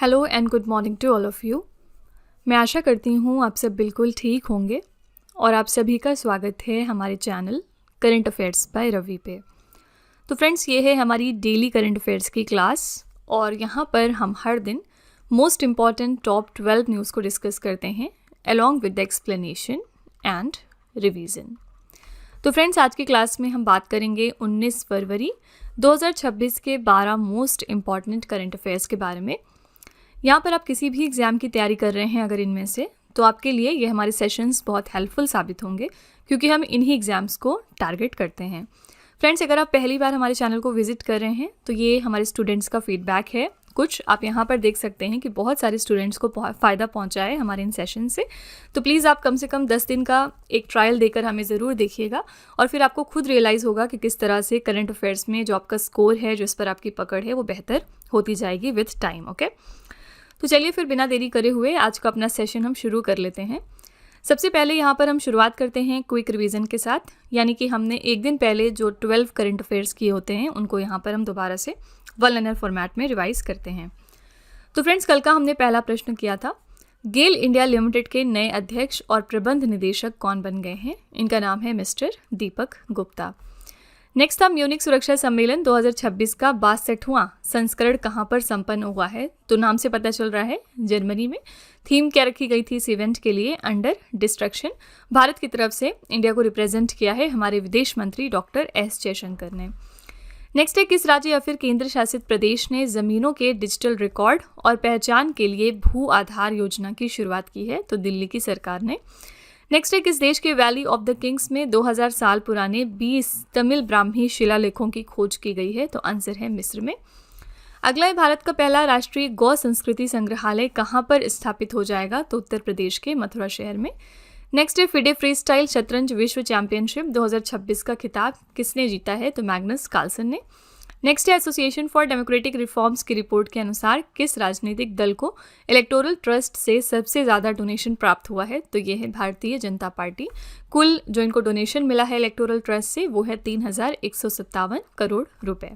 Hello and good morning to all of you. मैं आशा करती हूँ आप सब बिल्कुल ठीक होंगे और आप सभी का स्वागत है हमारे channel current affairs by Ravi पे। तो फ्रेंड्स, ये है हमारी डेली करंट अफेयर्स की क्लास और यहाँ पर हम हर दिन मोस्ट इम्पॉर्टेंट टॉप 12 न्यूज़ को डिस्कस करते हैं along with the explanation and revision. तो फ्रेंड्स, आज की क्लास में हम बात करेंगे 19 फरवरी 2026 के 12 मोस्ट इम्पॉर्टेंट करंट अफेयर्स के बारे में। यहाँ पर आप किसी भी एग्ज़ाम की तैयारी कर रहे हैं अगर इनमें से, तो आपके लिए ये हमारे सेशंस बहुत हेल्पफुल साबित होंगे क्योंकि हम इन्हीं एग्ज़ाम्स को टारगेट करते हैं। फ्रेंड्स, अगर आप पहली बार हमारे चैनल को विजिट कर रहे हैं तो ये हमारे स्टूडेंट्स का फीडबैक है। कुछ आप यहाँ पर देख सकते हैं कि बहुत सारे स्टूडेंट्स को फ़ायदा पहुँचा है हमारे इन सेशन से। तो प्लीज़ आप कम से कम 10 दिन का एक ट्रायल देकर हमें ज़रूर देखिएगा और फिर आपको खुद रियलाइज़ होगा कि किस तरह से करंट अफेयर्स में जो आपका स्कोर है, जो इस पर आपकी पकड़ है, वो बेहतर होती जाएगी विथ टाइम। ओके, तो चलिए फिर बिना देरी करे हुए आज का अपना सेशन हम शुरू कर लेते हैं। सबसे पहले यहाँ पर हम शुरुआत करते हैं क्विक रिवीजन के साथ, यानी कि हमने एक दिन पहले जो 12 करंट अफेयर्स किए होते हैं उनको यहाँ पर हम दोबारा से वन लाइनर फॉर्मेट में रिवाइज करते हैं। तो फ्रेंड्स, कल का हमने पहला प्रश्न किया था, गेल इंडिया लिमिटेड के नए अध्यक्ष और प्रबंध निदेशक कौन बन गए हैं? इनका नाम है मिस्टर दीपक गुप्ता। नेक्स्ट था म्यूनिक सुरक्षा सम्मेलन 2026 का 62वां संस्करण कहाँ पर संपन्न हुआ है? तो नाम से पता चल रहा है जर्मनी में। थीम क्या रखी गई थी इस इवेंट के लिए? Under destruction. भारत की तरफ से इंडिया को रिप्रेजेंट किया है हमारे विदेश मंत्री डॉक्टर एस जयशंकर ने। नेक्स्ट है, किस राज्य या फिर केंद्र शासित प्रदेश ने ज़मीनों के डिजिटल रिकॉर्ड और पहचान के लिए भू आधार योजना की शुरुआत की है? तो दिल्ली की सरकार ने। नेक्स्ट है, किस देश के वैली ऑफ द किंग्स में 2000 साल पुराने 20 तमिल ब्राह्मी शिलालेखों की खोज की गई है? तो आंसर है मिस्र में। अगला है, भारत का पहला राष्ट्रीय गौ संस्कृति संग्रहालय कहाँ पर स्थापित हो जाएगा? तो उत्तर प्रदेश के मथुरा शहर में। नेक्स्ट है, फिडे फ्री स्टाइल शतरंज विश्व चैंपियनशिप 2026 का खिताब किसने जीता है? तो मैग्नस कार्लसन ने। नेक्स्ट है, एसोसिएशन फॉर डेमोक्रेटिक रिफॉर्म्स की रिपोर्ट के अनुसार किस राजनीतिक दल को इलेक्टोरल ट्रस्ट से सबसे ज़्यादा डोनेशन प्राप्त हुआ है? तो ये है भारतीय जनता पार्टी। कुल जो इनको डोनेशन मिला है इलेक्टोरल ट्रस्ट से वो है 3157 करोड़ रुपए।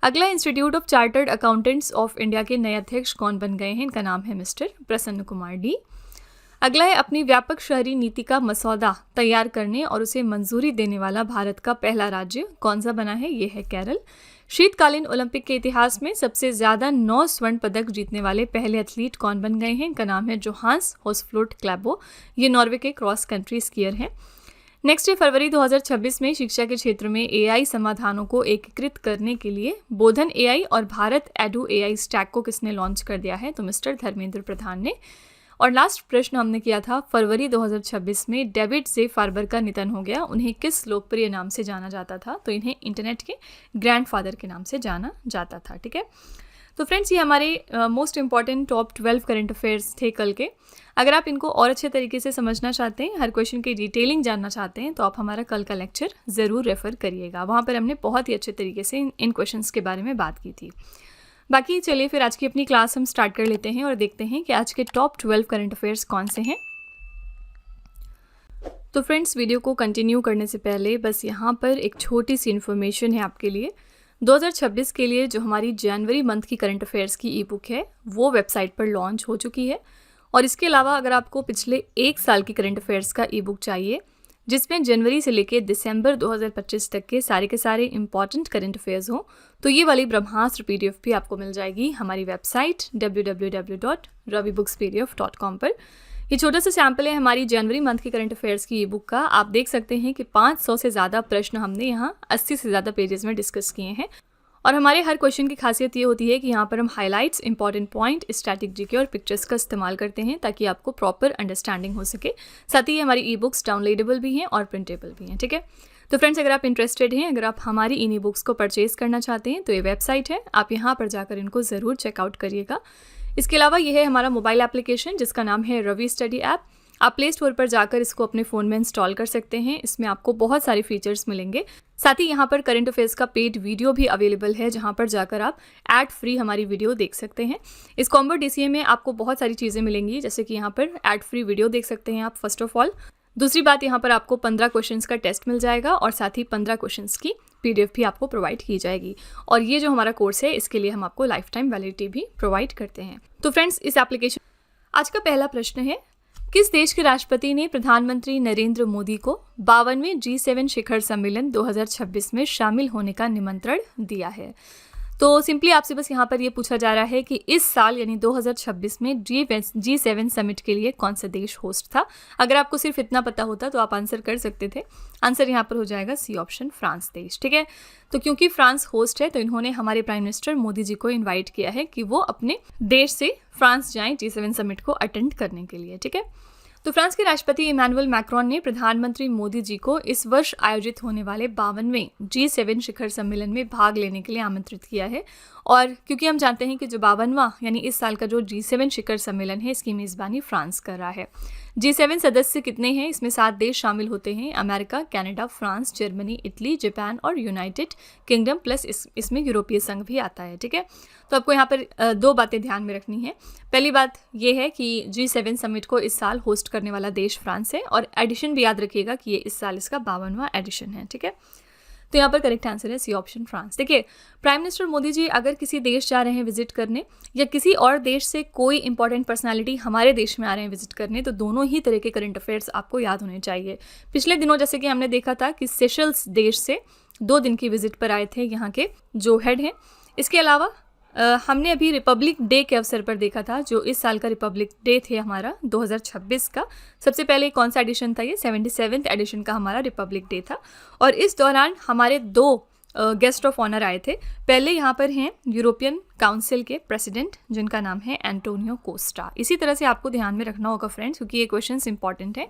अगला, institute of chartered accountants of India के नए अध्यक्ष कौन बन गए हैं? इनका नाम है मिस्टर प्रसन्न कुमार डी। अगला है, अपनी व्यापक शहरी नीति का मसौदा तैयार करने और उसे मंजूरी देने वाला भारत का पहला राज्य कौन सा बना है? ये है केरल। शीतकालीन ओलंपिक के इतिहास में सबसे ज्यादा 9 स्वर्ण पदक जीतने वाले पहले एथलीट कौन बन गए हैं? इनका नाम है जोहान्स होसफ्लोट क्लैबो। ये नॉर्वे के क्रॉस कंट्री स्कीयर हैं। नेक्स्ट है, फरवरी 2026 में शिक्षा के क्षेत्र में एआई समाधानों को एकीकृत करने के लिए बोधन एआई और भारत एडू एआई स्टैक को किसने लॉन्च कर दिया है? तो मिस्टर धर्मेंद्र प्रधान ने। और लास्ट प्रश्न हमने किया था, फरवरी 2026 में डेविड जे फार्बर का निधन हो गया। उन्हें किस लोकप्रिय नाम से जाना जाता था? तो इन्हें इंटरनेट के ग्रैंडफादर के नाम से जाना जाता था। ठीक है, तो फ्रेंड्स, ये हमारे most important top 12 current affairs थे कल के। अगर आप इनको और अच्छे तरीके से समझना चाहते हैं, हर क्वेश्चन की डिटेलिंग जानना चाहते हैं, तो आप हमारा कल का लेक्चर ज़रूर रेफर करिएगा। वहाँ पर हमने बहुत ही अच्छे तरीके से इन क्वेश्चंस के बारे में बात की थी। बाकी चलिए फिर आज की अपनी क्लास हम स्टार्ट कर लेते हैं और देखते हैं कि आज के टॉप 12 करंट अफेयर्स कौन से हैं। तो फ्रेंड्स, वीडियो को कंटिन्यू करने से पहले बस यहाँ पर एक छोटी सी इन्फॉर्मेशन है आपके लिए। 2026 के लिए जो हमारी जनवरी मंथ की करंट अफेयर्स की ई बुक है वो वेबसाइट पर लॉन्च हो चुकी है। और इसके अलावा अगर आपको पिछले 1 साल की करंट अफेयर्स का ई बुक चाहिए जिसमें जनवरी से लेकर दिसंबर 2025 तक के सारे इंपॉर्टेंट करंट अफेयर्स हों, तो ये वाली ब्रह्मास्त्र PDF भी आपको मिल जाएगी हमारी वेबसाइट www.ravibooks.pdf.com पर। ये छोटा सा सैम्पल है हमारी जनवरी मंथ की करंट अफेयर्स की ई बुक का। आप देख सकते हैं कि 500 से ज़्यादा प्रश्न हमने यहाँ 80 से ज़्यादा पेजेस में डिस्कस किए हैं। और हमारे हर क्वेश्चन की खासियत ये होती है कि यहाँ पर हम highlights, important point, static GK और पिक्चर्स का इस्तेमाल करते हैं ताकि आपको प्रॉपर अंडरस्टैंडिंग हो सके। साथ ही हमारी ई बुक्स डाउनलोडेबल भी हैं और प्रिंटेबल भी हैं। ठीक है, तो फ्रेंड्स, अगर आप इंटरेस्टेड हैं, अगर आप हमारी इन ई बुक्स को परचेज करना चाहते हैं तो ये वेबसाइट है, आप यहाँ पर जाकर इनको ज़रूर चेकआउट करिएगा। इसके अलावा ये है हमारा मोबाइल एप्लीकेशन जिसका नाम है रवि स्टडी ऐप। आप प्ले स्टोर पर जाकर इसको अपने फ़ोन में इंस्टॉल कर सकते हैं। इसमें आपको बहुत सारे फीचर्स मिलेंगे। साथ ही यहाँ पर करंट अफेयर्स का पेड वीडियो भी अवेलेबल है जहाँ पर जाकर आप एड फ्री हमारी वीडियो देख सकते हैं। इस कॉम्बो DCA में आपको बहुत सारी चीज़ें मिलेंगी, जैसे कि यहाँ पर एड फ्री वीडियो देख सकते हैं आप फर्स्ट ऑफ ऑल। दूसरी बात, यहाँ पर आपको 15 क्वेश्चंस का टेस्ट मिल जाएगा और साथ ही 15 क्वेश्चंस की PDF भी आपको प्रोवाइड की जाएगी। और ये जो हमारा कोर्स है इसके लिए हम आपको लाइफ टाइम वैलिडिटी भी प्रोवाइड करते हैं। तो फ्रेंड्स, इस एप्लीकेशन आज का पहला प्रश्न है, किस देश के राष्ट्रपति ने प्रधानमंत्री नरेंद्र मोदी को 52वें G7 शिखर सम्मेलन 2026 में शामिल होने का निमंत्रण दिया है? तो सिंपली आपसे बस यहाँ पर ये पूछा जा रहा है कि इस साल यानी 2026 में G7 समिट के लिए कौन सा देश होस्ट था। अगर आपको सिर्फ इतना पता होता तो आप आंसर कर सकते थे। आंसर यहाँ पर हो जाएगा सी ऑप्शन, फ्रांस देश। ठीक है, तो क्योंकि फ्रांस होस्ट है तो इन्होंने हमारे प्राइम मिनिस्टर मोदी जी को इन्वाइट किया है कि वो अपने देश से फ्रांस जाएं G7 समिट को अटेंड करने के लिए। ठीक है, तो फ्रांस के राष्ट्रपति इमैनुअल मैक्रोन ने प्रधानमंत्री मोदी जी को इस वर्ष आयोजित होने वाले 52वें G7 शिखर सम्मेलन में भाग लेने के लिए आमंत्रित किया है। और क्योंकि हम जानते हैं कि जो 52वां यानी इस साल का जो G7 शिखर सम्मेलन है इसकी मेज़बानी फ्रांस कर रहा है। G7 सदस्य कितने हैं? इसमें 7 देश शामिल होते हैं, America, Canada, France, Germany, Italy, Japan और यूनाइटेड किंगडम, प्लस इसमें यूरोपीय संघ भी आता है। ठीक है, तो आपको यहाँ पर 2 बातें ध्यान में रखनी है। पहली बात यह है कि G7 समिट को इस साल होस्ट करने वाला देश फ्रांस है, और एडिशन भी याद रखिएगा कि ये इस साल इसका 52वां एडिशन है। ठीक है, तो यहाँ पर करेक्ट आंसर है सी ऑप्शन, फ्रांस। देखिए, प्राइम मिनिस्टर मोदी जी अगर किसी देश जा रहे हैं विजिट करने, या किसी और देश से कोई इंपॉर्टेंट पर्सनालिटी हमारे देश में आ रहे हैं विजिट करने, तो दोनों ही तरह के करंट अफेयर्स आपको याद होने चाहिए। पिछले दिनों जैसे कि हमने देखा था कि सेशल्स देश से 2 दिन की विजिट पर आए थे यहाँ के जो हेड हैं। इसके अलावा हमने अभी रिपब्लिक डे के अवसर पर देखा था, जो इस साल का रिपब्लिक डे थे हमारा 2026 का। सबसे पहले कौन सा एडिशन था? ये 77th एडिशन का हमारा रिपब्लिक डे था। और इस दौरान हमारे 2 गेस्ट ऑफ ऑनर आए थे। पहले यहाँ पर हैं यूरोपियन काउंसिल के प्रेसिडेंट, जिनका नाम है एंटोनियो कोस्टा। इसी तरह से आपको ध्यान में रखना होगा फ्रेंड्स, क्योंकि ये क्वेश्चंस इंपॉर्टेंट है।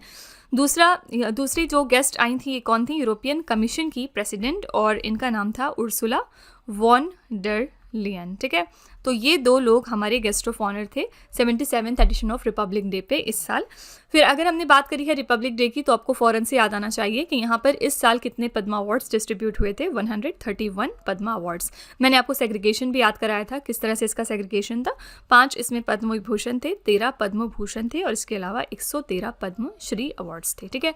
दूसरी जो गेस्ट आई थी, ये कौन थी? यूरोपियन कमीशन की प्रेसिडेंट, और इनका नाम था उर्सुला वॉन डर लियन। ठीक है, तो ये 2 लोग हमारे गेस्ट ऑफ ऑनर थे 77th addition of Republic day पे इस साल। फिर अगर हमने बात करी है रिपब्लिक डे की, तो आपको फ़ौरन से याद आना चाहिए कि यहाँ पर इस साल कितने पद्मा अवार्ड्स डिस्ट्रीब्यूट हुए थे? 131 पद्मा अवार्ड्स। मैंने आपको सेग्रीगेशन भी याद कराया था, किस तरह से इसका सेग्रीगेशन था। 5 इसमें पद्म विभूषण थे, 13 पद्म भूषण थे, और इसके अलावा 113 पद्म श्री अवार्ड्स थे। ठीक है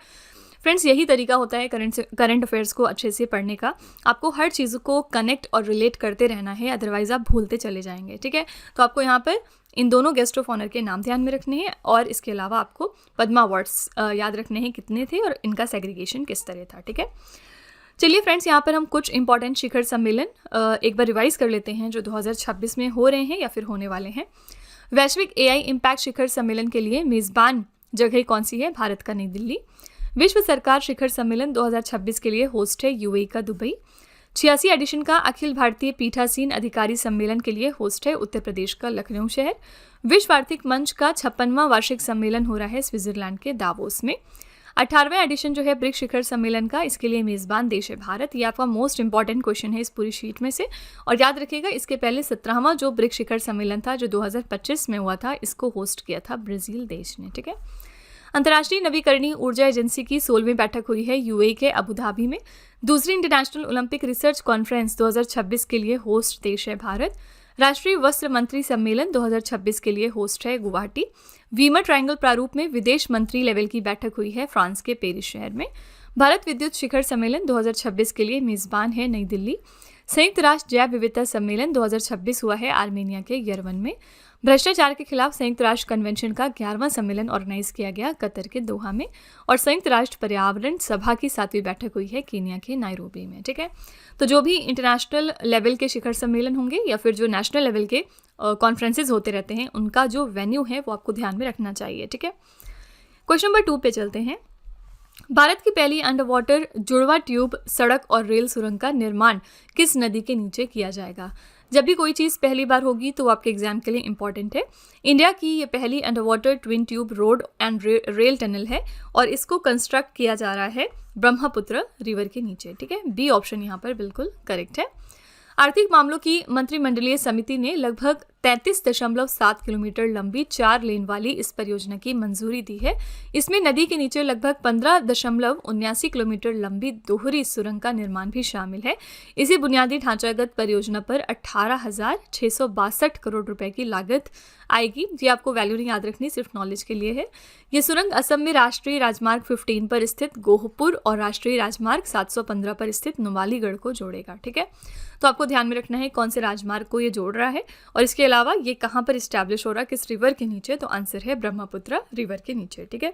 फ्रेंड्स, यही तरीका होता है करंट अफेयर्स को अच्छे से पढ़ने का। आपको हर चीज़ को कनेक्ट और रिलेट करते रहना है, अदरवाइज आप भूलते चले जाएंगे। ठीक है, तो आपको यहाँ पर इन दोनों गेस्ट ऑफ ऑनर के नाम ध्यान में रखने हैं, और इसके अलावा आपको पद्मा अवार्ड्स याद रखने हैं कितने थे और इनका सेग्रीगेशन किस तरह था। ठीक है, चलिए फ्रेंड्स, यहाँ पर हम कुछ इंपॉर्टेंट शिखर सम्मेलन एक बार रिवाइज कर लेते हैं जो 2026 में हो रहे हैं या फिर होने वाले हैं। वैश्विक AI इम्पैक्ट शिखर सम्मेलन के लिए मेज़बान जगह कौन सी है? भारत का नई दिल्ली। विश्व सरकार शिखर सम्मेलन 2026 के लिए होस्ट है UAE का दुबई। 86 एडिशन का अखिल भारतीय पीठासीन अधिकारी सम्मेलन के लिए होस्ट है उत्तर प्रदेश का लखनऊ शहर। विश्व आर्थिक मंच का 56वां वार्षिक सम्मेलन हो रहा है स्विट्जरलैंड के दावोस में। 18वां एडिशन जो है ब्रिक्स शिखर सम्मेलन का, इसके लिए मेज़बान देश है भारत। ये आपका मोस्ट इंपॉर्टेंट क्वेश्चन है इस पूरी शीट में से। और याद रखिएगा, इसके पहले 17वां जो ब्रिक्स शिखर सम्मेलन था जो 2025 में हुआ था, इसको होस्ट किया था ब्राज़ील देश ने। ठीक है, अंतर्राष्ट्रीय नवीकरणीय ऊर्जा एजेंसी की 16वीं बैठक हुई है UAE के अबू धाबी में। दूसरी इंटरनेशनल ओलंपिक रिसर्च कॉन्फ्रेंस 2026 के लिए होस्ट देश है भारत। राष्ट्रीय वस्त्र मंत्री सम्मेलन 2026 के लिए होस्ट है गुवाहाटी। वीमर ट्रायंगल प्रारूप में विदेश मंत्री लेवल की बैठक हुई है फ्रांस के पेरिस शहर में। भारत विद्युत शिखर सम्मेलन 2026 के लिए मेज़बान है नई दिल्ली। संयुक्त राष्ट्र जैव विविधता सम्मेलन 2026 हुआ है आर्मेनिया के यरवन में। भ्रष्टाचार के खिलाफ संयुक्त राष्ट्र कन्वेंशन का 11वां सम्मेलन ऑर्गेनाइज किया गया कतर के दोहा में। और संयुक्त राष्ट्र पर्यावरण सभा की 7वीं बैठक हुई है केन्या के नायरोबी में। ठीक है, तो जो भी इंटरनेशनल लेवल के शिखर सम्मेलन होंगे या फिर जो नेशनल लेवल के कॉन्फ्रेंसेज होते रहते हैं, उनका जो वेन्यू है वो आपको ध्यान में रखना चाहिए। ठीक है, क्वेश्चन नंबर 2 पे चलते हैं। भारत की पहली अंडर वाटर जुड़वा ट्यूब सड़क और रेल सुरंग का निर्माण किस नदी के नीचे किया जाएगा? जब भी कोई चीज़ पहली बार होगी तो आपके एग्जाम के लिए इंपॉर्टेंट है। इंडिया की ये पहली under water twin tube road and rail tunnel है, और इसको कंस्ट्रक्ट किया जा रहा है ब्रह्मपुत्र रिवर के नीचे। ठीक है, बी ऑप्शन यहाँ पर बिल्कुल करेक्ट है। आर्थिक मामलों की मंत्रिमंडलीय समिति ने लगभग 33.7 किलोमीटर लंबी 4 लेन वाली इस परियोजना की मंजूरी दी है। इसमें नदी के नीचे लगभग 15.79 किलोमीटर लंबी दोहरी सुरंग का निर्माण भी शामिल है। इसी बुनियादी ढांचागत परियोजना पर 18,662 करोड़ रुपए की लागत आएगी। ये आपको वैल्यू नहीं याद रखनी, सिर्फ नॉलेज के लिए है। ये सुरंग असम में राष्ट्रीय राजमार्ग 15 पर स्थित गोहपुर और राष्ट्रीय राजमार्ग 715 पर स्थित नुमालीगढ़ को जोड़ेगा। ठीक है, तो आपको ध्यान में रखना है कौन से राजमार्ग को ये जोड़ रहा है और इसके अलावा ये कहाँ पर इस्टेब्लिश हो रहा है, किस रिवर के नीचे। तो आंसर है ब्रह्मपुत्र रिवर के नीचे। ठीक है,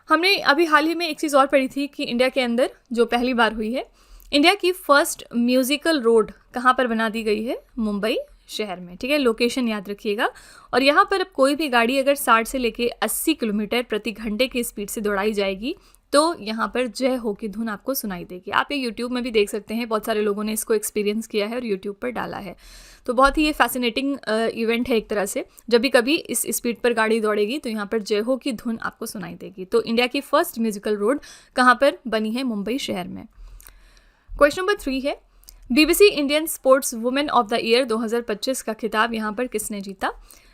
हमने अभी हाल ही में एक चीज़ और पढ़ी थी कि इंडिया के अंदर जो पहली बार हुई है, इंडिया की फर्स्ट म्यूजिकल रोड कहाँ पर बना दी गई है, मुंबई शहर में। ठीक है, लोकेशन याद रखिएगा। और यहाँ पर अब कोई भी गाड़ी अगर 60 से लेके 80 किलोमीटर प्रति घंटे की स्पीड से दौड़ाई जाएगी तो यहाँ पर जय हो की धुन आपको सुनाई देगी। आप ये यूट्यूब में भी देख सकते हैं, बहुत सारे लोगों ने इसको एक्सपीरियंस किया है और यूट्यूब पर डाला है। तो बहुत ही ये फैसिनेटिंग इवेंट है एक तरह से। जब भी कभी इस स्पीड पर गाड़ी दौड़ेगी तो यहाँ पर जय हो की धुन आपको सुनाई देगी। तो इंडिया की फर्स्ट म्यूजिकल रोड कहाँ पर बनी है, मुंबई शहर में। क्वेश्चन नंबर 3 है, BBC Indian sports women of the year 2025 का खिताब यहाँ पर किसने जीता।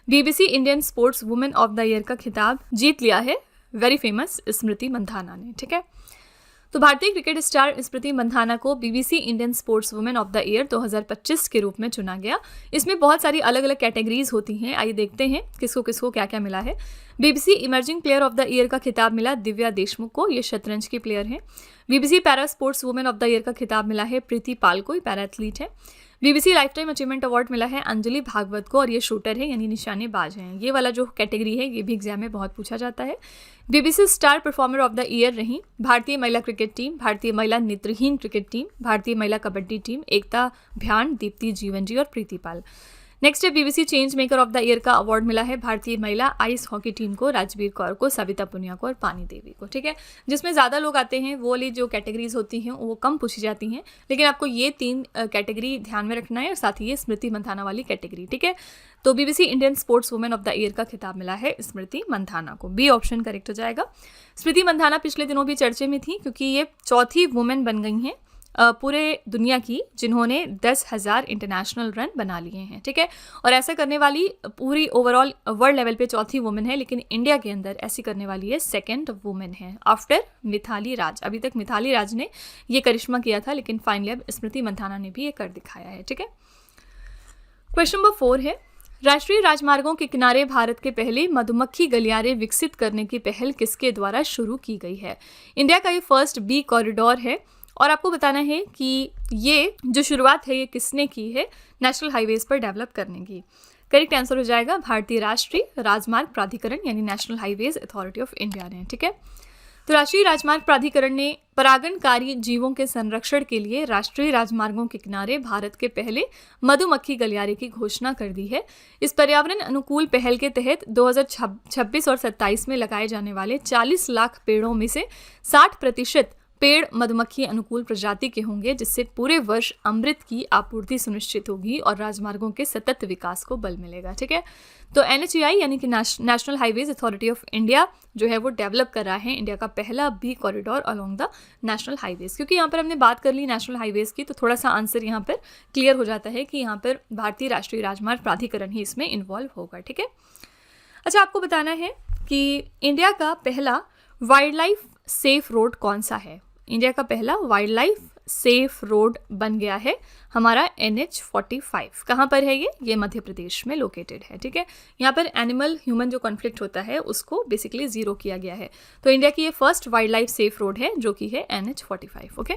BBC Indian sports women of the year का खिताब जीत लिया है वेरी फेमस स्मृति मंधाना ने। ठीक है, तो भारतीय क्रिकेट स्टार स्मृति मंधाना को BBC Indian sports women of the year 2025 के रूप में चुना गया। इसमें बहुत सारी अलग अलग कैटेगरीज होती हैं, आइए देखते हैं किसको किसको क्या क्या मिला है। BBC emerging player of the year का खिताब मिला दिव्या देशमुख को, ये शतरंज की प्लेयर हैं। BBC para sports women of the year का खिताब मिला है प्रीति पाल को, पैरा एथलीट है। BBC life time achievement award मिला है अंजलि भागवत को और ये शूटर है यानी निशानेबाज हैं। ये वाला जो कैटेगरी है ये भी एग्जाम में बहुत पूछा जाता है। BBC star performer of the year रही भारतीय महिला क्रिकेट टीम, भारतीय महिला नेत्रहीन क्रिकेट टीम, भारतीय महिला कबड्डी टीम, एकता भ्यान, दीप्ति जीवनजी और प्रीति पाल। नेक्स्ट है BBC change maker of the year का अवार्ड मिला है भारतीय महिला आइस हॉकी टीम को, राजवीर कौर को, सविता पुनिया को और पानी देवी को। ठीक है, जिसमें ज़्यादा लोग आते हैं वो वाली जो कैटेगरीज होती हैं वो कम पूछी जाती हैं, लेकिन आपको ये 3 कैटेगरी ध्यान में रखना है और साथ ही ये स्मृति मंधाना वाली कैटेगरी। ठीक है, तो BBC Indian sports women of the year का खिताब मिला है स्मृति मंधाना को, बी ऑप्शन करेक्ट हो जाएगा। स्मृति मंधाना पिछले दिनों भी चर्चे में थी क्योंकि ये चौथी वुमेन बन गई हैं पूरे दुनिया की जिन्होंने 10,000 इंटरनेशनल रन बना लिए हैं। ठीक है, और ऐसा करने वाली पूरी ओवरऑल वर्ल्ड लेवल पे चौथी वुमेन है, लेकिन इंडिया के अंदर ऐसी करने वाली है सेकंड वुमेन है आफ्टर मिथाली राज। अभी तक मिथाली राज ने ये करिश्मा किया था, लेकिन फाइनली अब स्मृति मंधाना ने भी ये कर दिखाया है। ठीक है, क्वेश्चन नंबर 4 है, राष्ट्रीय राजमार्गों के किनारे भारत के पहले मधुमक्खी गलियारे विकसित करने की पहल किसके द्वारा शुरू की गई है। इंडिया का ये फर्स्ट बी कॉरिडोर है और आपको बताना है कि ये जो शुरुआत है ये किसने की है नेशनल हाईवेज पर डेवलप करने की। करेक्ट आंसर हो जाएगा भारतीय राष्ट्रीय राजमार्ग प्राधिकरण यानी national highways authority of India ने। ठीक है, तो राष्ट्रीय राजमार्ग प्राधिकरण ने परागणकारी जीवों के संरक्षण के लिए राष्ट्रीय राजमार्गों के किनारे भारत के पहले मधुमक्खी गलियारे की घोषणा कर दी है। इस पर्यावरण अनुकूल पहल के तहत 2026 और 27 में लगाए जाने वाले 40 लाख पेड़ों में से 60% पेड़ मधुमक्खी अनुकूल प्रजाति के होंगे, जिससे पूरे वर्ष अमृत की आपूर्ति सुनिश्चित होगी और राजमार्गों के सतत विकास को बल मिलेगा। ठीक है, तो NHAI यानी कि national highways authority of India जो है वो डेवलप कर रहा है इंडिया का पहला bee corridor along the national highways. क्योंकि यहाँ पर हमने बात कर ली नेशनल हाईवेज की, तो थोड़ा सा आंसर यहाँ पर क्लियर हो जाता है कि यहाँ पर भारतीय राष्ट्रीय राजमार्ग प्राधिकरण ही इसमें इन्वॉल्व होगा। ठीक है, अच्छा आपको बताना है कि इंडिया का पहला वाइल्ड लाइफ सेफ रोड कौन सा है। इंडिया का पहला वाइल्ड लाइफ सेफ रोड बन गया है हमारा NH45। कहाँ पर है ये मध्य प्रदेश में लोकेटेड है। ठीक है, यहाँ पर एनिमल ह्यूमन जो कॉन्फ्लिक्ट होता है उसको बेसिकली 0 किया गया है। तो इंडिया की ये first wild life safe road है जो कि है NH45। ओके,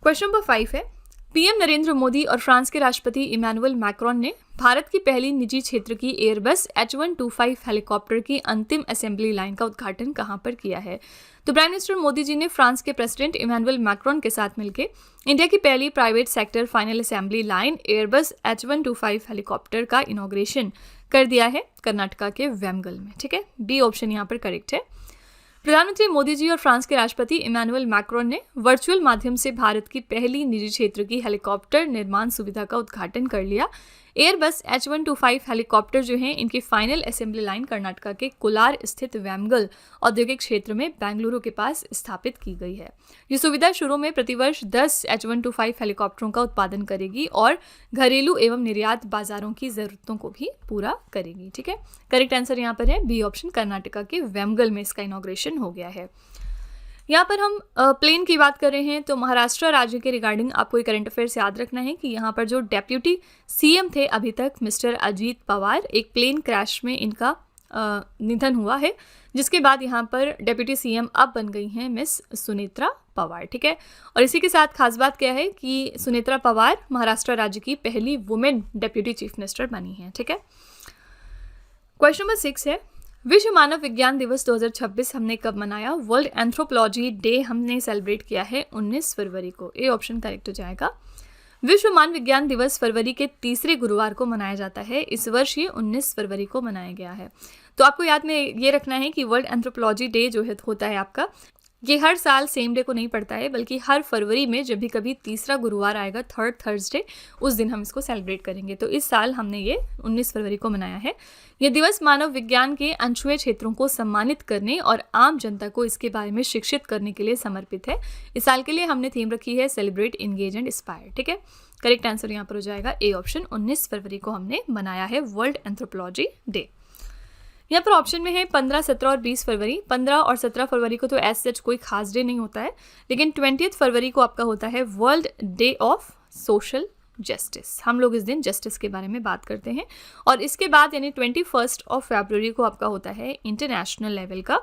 क्वेश्चन नंबर 5 है, PM नरेंद्र मोदी और फ्रांस के राष्ट्रपति इमैनुअल मैक्रोन ने भारत की पहली निजी क्षेत्र की एयरबस H125 हेलीकॉप्टर की अंतिम असेंबली लाइन का उद्घाटन कहां पर किया है। तो प्राइम मिनिस्टर मोदी जी ने फ्रांस के प्रेसिडेंट इमैनुअल मैक्रोन के साथ मिलकर इंडिया की पहली private sector final assembly line Airbus H125 helicopter का इनॉग्रेशन कर दिया है कर्नाटका के वेमगल में। ठीक है, बी ऑप्शन यहाँ पर करेक्ट है। प्रधानमंत्री मोदी जी और फ्रांस के राष्ट्रपति इमैनुअल मैक्रोन ने वर्चुअल माध्यम से भारत की पहली निजी क्षेत्र की हेलीकॉप्टर निर्माण सुविधा का उद्घाटन कर लिया। एयरबस H125 हेलीकॉप्टर जो हैं इनकी फाइनल असेंबली लाइन कर्नाटका के कोलार स्थित वैमगल औद्योगिक क्षेत्र में बेंगलुरु के पास स्थापित की गई है। ये सुविधा शुरू में प्रतिवर्ष 10 H125 हेलीकॉप्टरों का उत्पादन करेगी और घरेलू एवं निर्यात बाजारों की ज़रूरतों को भी पूरा करेगी। ठीक है, करेक्ट आंसर यहाँ पर है बी ऑप्शन, कर्नाटका के वैमगल में इसका इनॉग्रेशन हो गया है। यहाँ पर हम प्लेन की बात कर रहे हैं तो महाराष्ट्र राज्य के रिगार्डिंग आपको एक करंट अफेयर्स याद रखना है कि यहाँ पर जो डेप्यूटी सीएम थे अभी तक मिस्टर अजीत पवार, एक प्लेन क्रैश में इनका निधन हुआ है, जिसके बाद यहाँ पर डेप्यूटी सीएम अब बन गई हैं मिस सुनेत्रा पवार। ठीक है, और इसी के साथ खास बात क्या है कि सुनेत्रा पवार महाराष्ट्र राज्य की पहली वुमेन डेप्यूटी चीफ मिनिस्टर बनी हैं। ठीक है, क्वेश्चन नंबर 6 है, विश्व मानव विज्ञान दिवस 2026 हमने कब मनाया? वर्ल्ड एंथ्रोपोलॉजी डे हमने सेलिब्रेट किया है 19 फरवरी को। ए ऑप्शन करेक्ट हो जाएगा। विश्व मानव विज्ञान दिवस फरवरी के तीसरे गुरुवार को मनाया जाता है। इस वर्ष ये 19 फरवरी को मनाया गया है। तो आपको याद में ये रखना है कि वर्ल्ड एंथ्रोपोलॉजी डे जो है होता है आपका, ये हर साल सेम डे को नहीं पड़ता है, बल्कि हर फरवरी में जब भी कभी तीसरा गुरुवार आएगा, थर्ड थर्सडे, उस दिन हम इसको सेलिब्रेट करेंगे। तो इस साल हमने ये 19 फरवरी को मनाया है। ये दिवस मानव विज्ञान के अनछुए क्षेत्रों को सम्मानित करने और आम जनता को इसके बारे में शिक्षित करने के लिए समर्पित है। इस साल के लिए हमने थीम रखी है सेलिब्रेट, इंगेज एंड इंस्पायर। ठीक है, करेक्ट आंसर यहाँ पर हो जाएगा ए ऑप्शन, 19 फरवरी को हमने मनाया है वर्ल्ड एंथ्रोपोलॉजी डे। यहाँ पर ऑप्शन में है 15, 17 और 20 फरवरी। 15 और 17 फरवरी को तो एज सच कोई खास डे नहीं होता है, लेकिन 20 फरवरी को आपका होता है world day of social justice. हम लोग इस दिन जस्टिस के बारे में बात करते हैं। और इसके बाद यानी 21 फरवरी को आपका होता है इंटरनेशनल लेवल का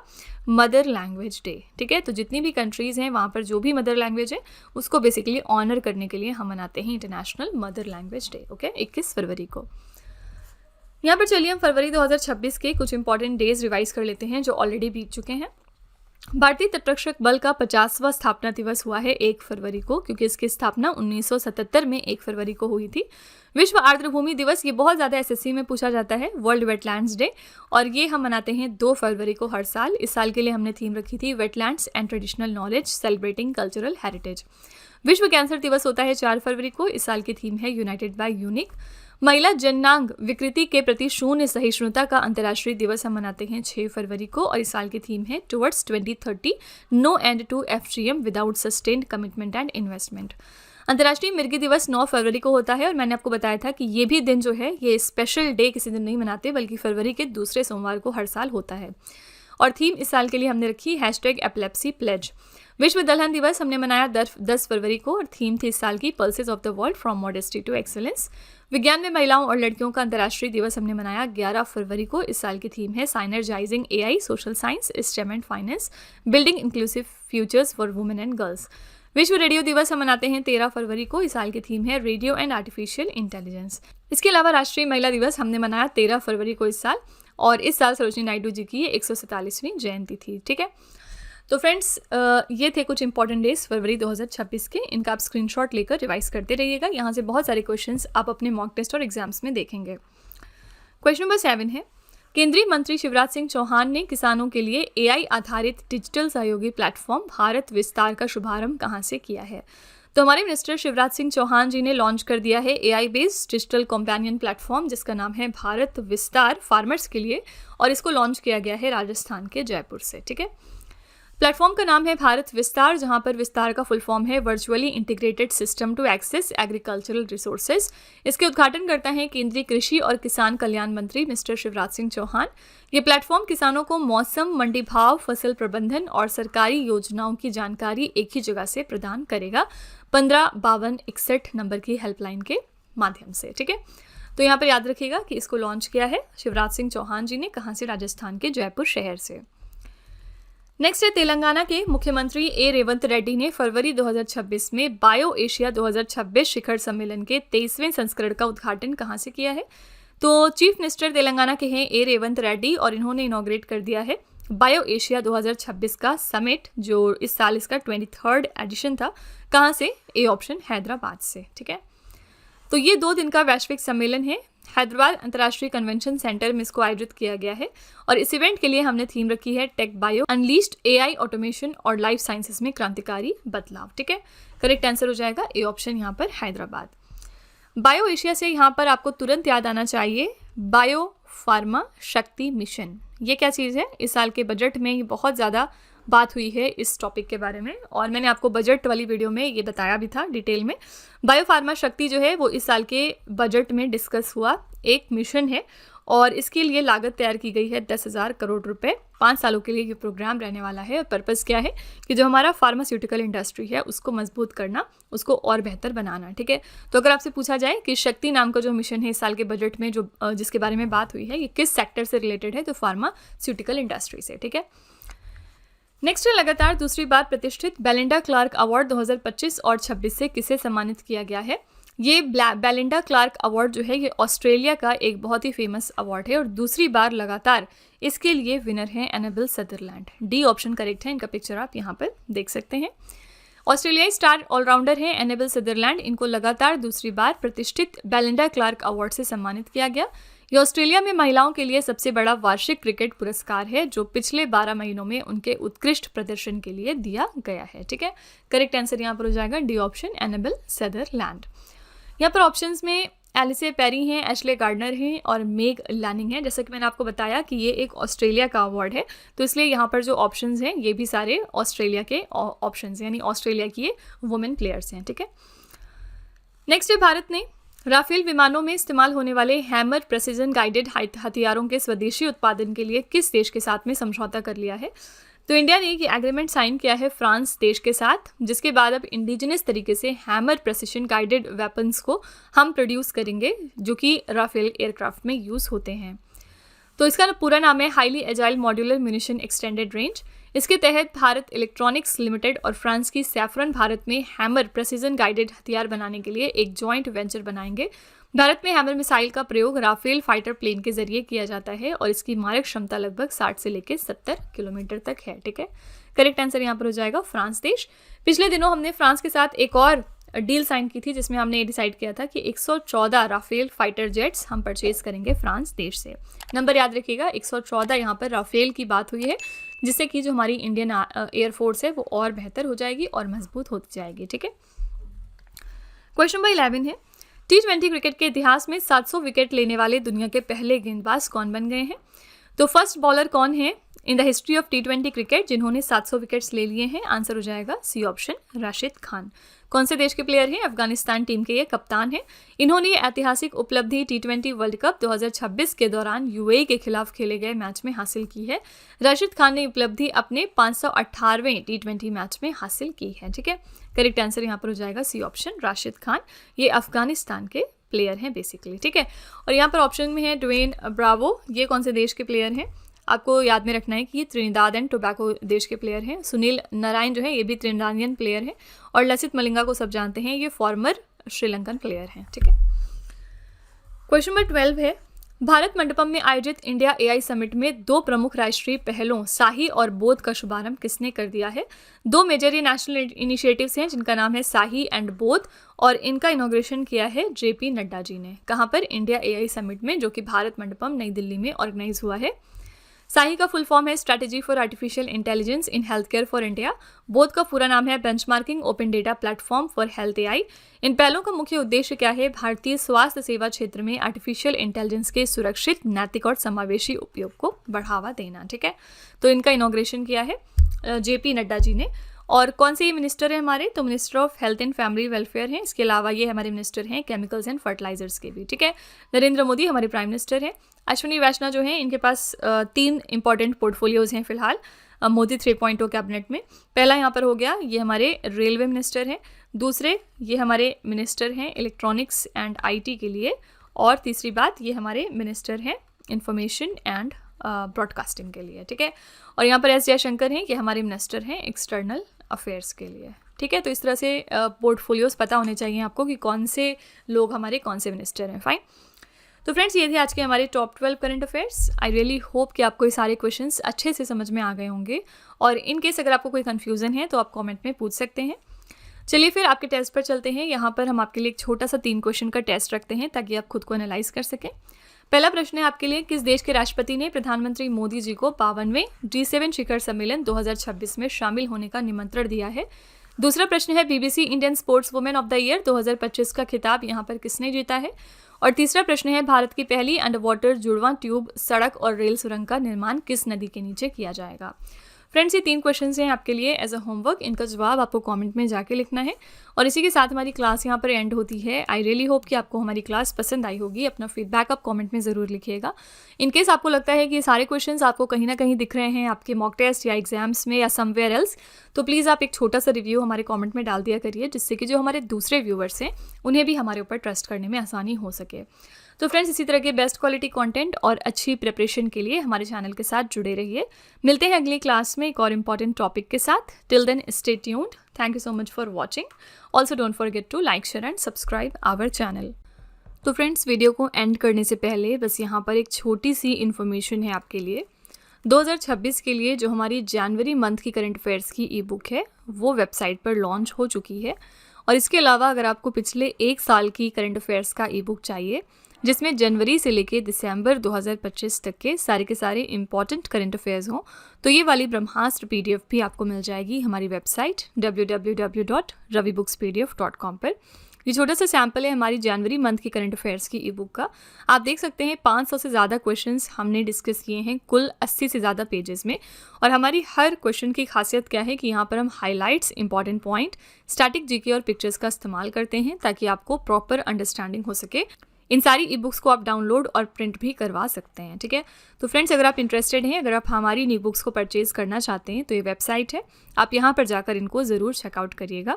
मदर लैंग्वेज डे। ठीक है, तो जितनी भी कंट्रीज़ हैं वहाँ पर जो भी मदर लैंग्वेज है उसको बेसिकली ऑनर करने के लिए हम मनाते हैं international mother language day. Okay, 21 फरवरी को। यहाँ पर चलिए हम फरवरी 2026 के कुछ इंपॉर्टेंट डेज रिवाइज कर लेते हैं जो ऑलरेडी बीत चुके हैं। भारतीय तटरक्षक बल का 50वां स्थापना दिवस हुआ है 1 फरवरी को, क्योंकि इसकी स्थापना 1977 में 1 फरवरी को हुई थी। विश्व आर्द्रभूमि दिवस, ये बहुत ज़्यादा एसएससी में पूछा जाता है। वर्ल्ड वेटलैंड्स डे, और ये हम मनाते हैं 2 फरवरी को हर साल। इस साल के लिए हमने थीम रखी थी wetlands and traditional knowledge celebrating cultural heritage. विश्व कैंसर दिवस होता है 4 फरवरी को। इस साल की थीम है यूनाइटेड बाय यूनिक। महिला जननांग विकृति के प्रति शून्य सहिष्णुता का अंतर्राष्ट्रीय दिवस हम मनाते हैं 6 फरवरी को, और इस साल की थीम है towards 2030 no end to FGM without sustained commitment and investment. अंतर्राष्ट्रीय मिर्गी दिवस 9 फरवरी को होता है, और मैंने आपको बताया था कि ये भी दिन जो है ये स्पेशल डे किसी दिन नहीं मनाते, बल्कि फरवरी के दूसरे सोमवार को हर साल होता है। और थीम इस साल के लिए हमने रखी #एपिलेप्सी प्लेज। विश्व दलहन दिवस हमने मनाया 10 फरवरी को, और थीम थी इस साल की pulses of the world from modesty to excellence. विज्ञान में महिलाओं और लड़कियों का अंतर्राष्ट्रीय दिवस हमने मनाया 11 फरवरी को। इस साल की थीम है साइनर्जाइजिंग AI, social science, stem and finance, building inclusive futures for women and girls. विश्व रेडियो दिवस हम मनाते हैं 13 फरवरी को। इस साल की थीम है रेडियो एंड आर्टिफिशियल इंटेलिजेंस। इसके अलावा राष्ट्रीय महिला दिवस हमने मनाया 13 फरवरी को इस साल, और इस साल सरोजिनी नायडू जी की 147वीं जयंती थी। ठीक है, तो फ्रेंड्स ये थे कुछ इंपॉर्टेंट डेज फरवरी 2026 के। इनका आप स्क्रीनशॉट लेकर रिवाइज करते रहिएगा। यहाँ से बहुत सारे क्वेश्चंस आप अपने मॉक टेस्ट और एग्जाम्स में देखेंगे। क्वेश्चन नंबर 7 है, केंद्रीय मंत्री शिवराज सिंह चौहान ने किसानों के लिए AI आधारित डिजिटल सहयोगी प्लेटफॉर्म भारत विस्तार का शुभारंभ कहाँ से किया है? तो हमारे मिनिस्टर शिवराज सिंह चौहान जी ने लॉन्च कर दिया है AI based digital companion platform, जिसका नाम है भारत विस्तार फार्मर्स के लिए, और इसको लॉन्च किया गया है राजस्थान के जयपुर से। ठीक है, प्लेटफॉर्म का नाम है भारत विस्तार, जहां पर विस्तार का फुल फॉर्म है virtually integrated system to access agricultural resources. इसके उद्घाटन करता है केंद्रीय कृषि और किसान कल्याण मंत्री मिस्टर शिवराज सिंह चौहान। ये प्लेटफॉर्म किसानों को मौसम, मंडी भाव, फसल प्रबंधन और सरकारी योजनाओं की जानकारी एक ही जगह से प्रदान करेगा 155261 नंबर की हेल्पलाइन के माध्यम से। ठीक है, तो यहाँ पर याद रखिएगा कि इसको लॉन्च किया है शिवराज सिंह चौहान जी ने। कहाँ से? राजस्थान के जयपुर शहर से। नेक्स्ट है, तेलंगाना के मुख्यमंत्री ए रेवंत रेड्डी ने फरवरी 2026 में बायो एशिया 2026 शिखर सम्मेलन के 23वें संस्करण का उद्घाटन कहाँ से किया है? तो चीफ मिनिस्टर तेलंगाना के हैं ए रेवंत रेड्डी, और इन्होंने इनॉग्रेट कर दिया है बायो एशिया 2026 का समिट, जो इस साल इसका 23rd एडिशन था। कहाँ से? ए ऑप्शन, हैदराबाद से। ठीक है, तो ये 2 दिन का वैश्विक सम्मेलन है। हैदराबाद अंतर्राष्ट्रीय कन्वेंशन सेंटर में इसको आयोजित किया गया है, और इस इवेंट के लिए हमने थीम रखी है take bio unleashed AI automation और लाइफ साइंसेस में क्रांतिकारी बदलाव। ठीक है, करेक्ट आंसर हो जाएगा ए ऑप्शन यहाँ पर हैदराबाद। बायो एशिया से यहाँ पर आपको तुरंत याद आना चाहिए बायो फार्मा शक्ति मिशन। ये क्या चीज़ है? इस साल के बजट में ये बहुत ज़्यादा बात हुई है इस टॉपिक के बारे में, और मैंने आपको बजट वाली वीडियो में ये बताया भी था डिटेल में। बायो फार्मा शक्ति जो है वो इस साल के बजट में डिस्कस हुआ एक मिशन है, और इसके लिए लागत तैयार की गई है 10,000 करोड़ रुपए। 5 सालों के लिए ये प्रोग्राम रहने वाला है। और पर्पज़ क्या है कि जो हमारा फार्मास्यूटिकल इंडस्ट्री है उसको मजबूत करना, उसको और बेहतर बनाना। ठीक है, तो अगर आपसे पूछा जाए कि शक्ति नाम का जो मिशन है इस साल के बजट में जो जिसके बारे में बात हुई है, ये किस सेक्टर से रिलेटेड है, तो फार्मास्यूटिकल इंडस्ट्री से। ठीक है, नेक्स्ट है लगातार दूसरी बार प्रतिष्ठित बेलिंडा क्लार्क अवार्ड 2025 और 26 से किसे सम्मानित किया गया है? ये बेलिंडा क्लार्क अवार्ड जो है ये ऑस्ट्रेलिया का एक बहुत ही फेमस अवार्ड है, और दूसरी बार लगातार इसके लिए विनर हैं Annabel Sutherland. D option correct है, इनका पिक्चर आप यहाँ पर देख सकते हैं। ऑस्ट्रेलियाई स्टार ऑलराउंडर हैं एनाबेल सदरलैंड, इनको लगातार दूसरी बार प्रतिष्ठित बेलिंडा क्लार्क अवार्ड से सम्मानित किया गया। ये ऑस्ट्रेलिया में महिलाओं के लिए सबसे बड़ा वार्षिक क्रिकेट पुरस्कार है जो पिछले 12 महीनों में उनके उत्कृष्ट प्रदर्शन के लिए दिया गया है। ठीक है, करेक्ट आंसर यहाँ पर हो जाएगा डी ऑप्शन एनाबेल सदरलैंड। यहाँ पर ऑप्शंस में एलिसे पेरी हैं, एशले गार्डनर हैं और मेग लैनिंग है। जैसा कि मैंने आपको बताया कि ये एक ऑस्ट्रेलिया का अवार्ड है, तो इसलिए यहाँ पर जो ऑप्शंस हैं ये भी सारे ऑस्ट्रेलिया के ऑप्शंस हैं, यानी ऑस्ट्रेलिया की ये वुमेन प्लेयर्स हैं। ठीक है, नेक्स्ट है भारत ने राफेल विमानों में इस्तेमाल होने वाले हैमर प्रेसिजन गाइडेड हथियारों के स्वदेशी उत्पादन के लिए किस देश के साथ में समझौता कर लिया है? तो इंडिया ने ये एग्रीमेंट साइन किया है फ्रांस देश के साथ, जिसके बाद अब इंडिजिनस तरीके से हैमर प्रेसिशन गाइडेड वेपन्स को हम प्रोड्यूस करेंगे जो कि राफेल एयरक्राफ्ट में यूज़ होते हैं। तो इसका पूरा नाम है highly agile modular munition extended range. इसके तहत भारत इलेक्ट्रॉनिक्स लिमिटेड और फ्रांस की सैफरन भारत में हैमर प्रेसिजन गाइडेड हथियार बनाने के लिए एक जॉइंट वेंचर बनाएंगे। भारत में हैमर मिसाइल का प्रयोग राफेल फाइटर प्लेन के जरिए किया जाता है और इसकी मारक क्षमता लगभग 60 से लेकर 70 किलोमीटर तक है। ठीक है, करेक्ट आंसर यहाँ पर हो जाएगा फ्रांस देश। पिछले दिनों हमने फ्रांस के साथ एक और डील साइन की थी जिसमें हमने डिसाइड किया था कि 114 राफेल फाइटर जेट्स हम परचेज करेंगे फ्रांस देश से। नंबर याद रखिएगा, 114 यहाँ पर राफेल की बात हुई है, जिससे कि जो हमारी इंडियन एयरफोर्स है वो और बेहतर हो जाएगी और मजबूत होती जाएगी। ठीक है, क्वेश्चन नंबर 11 है T20 क्रिकेट के इतिहास में 700 विकेट लेने वाले दुनिया के पहले गेंदबाज कौन बन गए हैं? तो फर्स्ट बॉलर कौन है in the history of T20 cricket जिन्होंने 700 विकेट्स ले लिए हैं? आंसर हो जाएगा सी ऑप्शन राशिद खान। कौन से देश के प्लेयर हैं? अफगानिस्तान टीम के ये कप्तान हैं। इन्होंने ये ऐतिहासिक उपलब्धि T20 वर्ल्ड कप 2026 के दौरान यूएई के खिलाफ खेले गए मैच में हासिल की है। राशिद खान ने उपलब्धि अपने 518वें T20 मैच में हासिल की है। ठीक है, करेक्ट आंसर यहाँ पर हो जाएगा सी ऑप्शन राशिद खान। ये अफगानिस्तान के प्लेयर हैं बेसिकली। ठीक है, और यहाँ पर ऑप्शन में है ड्वेन ब्रावो, ये कौन से देश के प्लेयर हैं? आपको याद में रखना है कि ये त्रिनिदाद एंड टोबैको देश के प्लेयर हैं। सुनील नारायण जो है ये भी त्रिनिदादियन प्लेयर है, और लसित मलिंगा को सब जानते हैं, ये फॉर्मर श्रीलंकन प्लेयर हैं। ठीक है, क्वेश्चन नंबर 12 है भारत मंडपम में आयोजित इंडिया एआई समिट में 2 प्रमुख राष्ट्रीय पहलों साही और बोध का शुभारंभ किसने कर दिया है? 2 मेजर ये नेशनल इनिशिएटिव्स हैं जिनका नाम है साही एंड बोध, और इनका इनॉग्रेशन किया है जेपी नड्डा जी ने। कहाँ पर? इंडिया एआई समिट में, जो कि भारत मंडपम नई दिल्ली में ऑर्गेनाइज हुआ है। साही का फुल फॉर्म है strategy for artificial intelligence in health care for India. BODH का पूरा नाम है benchmarking open data platform for health AI. इन पहलों का मुख्य उद्देश्य क्या है? भारतीय स्वास्थ्य सेवा क्षेत्र में आर्टिफिशियल इंटेलिजेंस के सुरक्षित, नैतिक और समावेशी उपयोग को बढ़ावा देना। ठीक है, तो इनका इनॉग्रेशन किया है जेपी नड्डा जी ने। और कौन से ये मिनिस्टर है हमारे? तो minister of health and family welfare हैं। इसके अलावा ये हमारे मिनिस्टर हैं केमिकल्स एंड फर्टिलाइजर्स के भी। ठीक है, नरेंद्र मोदी हमारे प्राइम मिनिस्टर हैं। अश्विनी वैष्णव जो हैं इनके पास 3 इंपॉर्टेंट पोर्टफोलियोज हैं फिलहाल मोदी 3.0 कैबिनेट में। पहला यहाँ पर हो गया, ये हमारे रेलवे मिनिस्टर हैं। दूसरे ये हमारे मिनिस्टर हैं इलेक्ट्रॉनिक्स एंड आईटी के लिए, और तीसरी बात ये हमारे मिनिस्टर हैं इंफॉर्मेशन एंड ब्रॉडकास्टिंग के लिए। ठीक है, और यहाँ पर एस जयशंकर हैं, ये हमारे मिनिस्टर हैं एक्सटर्नल अफेयर्स के लिए। ठीक है, तो इस तरह से पोर्टफोलियोज पता होने चाहिए आपको कि कौन से लोग हमारे कौन से मिनिस्टर हैं। फाइन, तो फ्रेंड्स ये थे आज के हमारे top 12 current affairs. I really hope कि आपको ये सारे क्वेश्चंस अच्छे से समझ में आ गए होंगे, और इन केस अगर आपको कोई कन्फ्यूज़न है तो आप कमेंट में पूछ सकते हैं। चलिए फिर आपके टेस्ट पर चलते हैं। यहाँ पर हम आपके लिए एक छोटा सा 3 क्वेश्चन का टेस्ट रखते हैं ताकि आप खुद को एनालाइज कर सकें। पहला प्रश्न है आपके लिए, किस देश के राष्ट्रपति ने प्रधानमंत्री मोदी जी को 52वें G7 शिखर सम्मेलन 2026 में शामिल होने का निमंत्रण दिया है? दूसरा प्रश्न है BBC Indian sports women of the year 2025 का खिताब यहाँ पर किसने जीता है। और तीसरा प्रश्न है भारत की पहली अंडर वाटर जुड़वां ट्यूब सड़क और रेल सुरंग का निर्माण किस नदी के नीचे किया जाएगा। फ्रेंड्स, ये 3 क्वेश्चंस हैं आपके लिए एज अ होमवर्क। इनका जवाब आपको कमेंट में जाके लिखना है। और इसी के साथ हमारी क्लास यहाँ पर एंड होती है। आई रियली होप कि आपको हमारी क्लास पसंद आई होगी। अपना फीडबैक आप कमेंट में ज़रूर लिखिएगा। इनकेस आपको लगता है कि ये सारे क्वेश्चंस आपको कहीं ना कहीं दिख रहे हैं आपके मॉक टेस्ट या एग्जाम्स में या समवेयर एल्स, तो प्लीज़ आप एक छोटा सा रिव्यू हमारे कॉमेंट में डाल दिया करिए, जिससे कि जो हमारे दूसरे व्यूवर्स हैं उन्हें भी हमारे ऊपर ट्रस्ट करने में आसानी हो सके। तो फ्रेंड्स, इसी तरह के बेस्ट क्वालिटी कंटेंट और अच्छी प्रिपरेशन के लिए हमारे चैनल के साथ जुड़े रहिए। मिलते हैं अगली क्लास में एक और इम्पॉर्टेंट टॉपिक के साथ। Till then stay tuned. Thank you so much for watching. Also don't forget to like, share and subscribe our channel. तो फ्रेंड्स, वीडियो को एंड करने से पहले बस यहाँ पर एक छोटी सी इन्फॉर्मेशन है आपके लिए। 2026 के लिए जो हमारी जनवरी मंथ की करंट अफेयर्स की ई बुक है वो वेबसाइट पर लॉन्च हो चुकी है। और इसके अलावा अगर आपको पिछले 1 साल की करंट अफेयर्स का ई बुक चाहिए, जिसमें जनवरी से लेके दिसंबर 2025 तक के सारे इंपॉर्टेंट करंट अफेयर्स हों, तो ये वाली ब्रह्मास्त्र PDF भी आपको मिल जाएगी हमारी वेबसाइट www.ravibooks.pdf.com पर। ये छोटा सा सैम्पल है हमारी जनवरी मंथ की करंट अफेयर्स की ई बुक का। आप देख सकते हैं 500 से ज़्यादा क्वेश्चंस हमने डिस्कस किए हैं कुल 80 से ज़्यादा पेजेस में। और हमारी हर क्वेश्चन की खासियत क्या है कि यहाँ पर हम highlights, important point, static GK और पिक्चर्स का इस्तेमाल करते हैं ताकि आपको प्रॉपर अंडरस्टैंडिंग हो सके। इन सारी ई बुक्स को आप डाउनलोड और प्रिंट भी करवा सकते हैं, ठीक है। तो फ्रेंड्स, अगर आप इंटरेस्टेड हैं, अगर आप हमारी ई बुक्स को परचेज़ करना चाहते हैं, तो ये वेबसाइट है, आप यहाँ पर जाकर इनको ज़रूर चेकआउट करिएगा।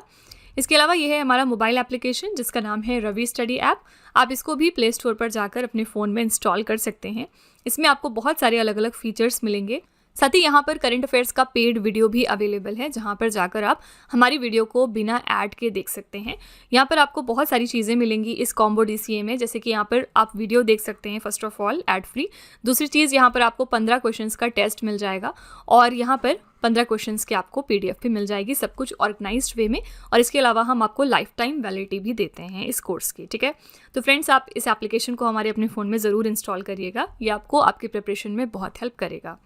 इसके अलावा ये है हमारा मोबाइल एप्लीकेशन जिसका नाम है रवि स्टडी ऐप। आप इसको भी प्ले स्टोर पर जाकर अपने फ़ोन में इंस्टॉल कर सकते हैं। इसमें आपको बहुत सारे अलग अलग फीचर्स मिलेंगे। साथ ही यहाँ पर करंट अफेयर्स का पेड वीडियो भी अवेलेबल है, जहाँ पर जाकर आप हमारी वीडियो को बिना ऐड के देख सकते हैं। यहाँ पर आपको बहुत सारी चीज़ें मिलेंगी इस कॉम्बो DCA में, जैसे कि यहाँ पर आप वीडियो देख सकते हैं first of all ad free. दूसरी चीज़, यहाँ पर आपको 15 क्वेश्चंस का टेस्ट मिल जाएगा और यहाँ पर 15 क्वेश्चंस की आपको PDF भी मिल जाएगी, सब कुछ ऑर्गेनाइज्ड वे में। और इसके अलावा हम आपको लाइफ टाइम वैलिडिटी भी देते हैं इस कोर्स की, ठीक है। तो फ्रेंड्स, आप इस एप्लीकेशन को हमारे अपने फ़ोन में ज़रूर इंस्टॉल करिएगा। ये आपको आपकी प्रिपरेशन में बहुत हेल्प करेगा।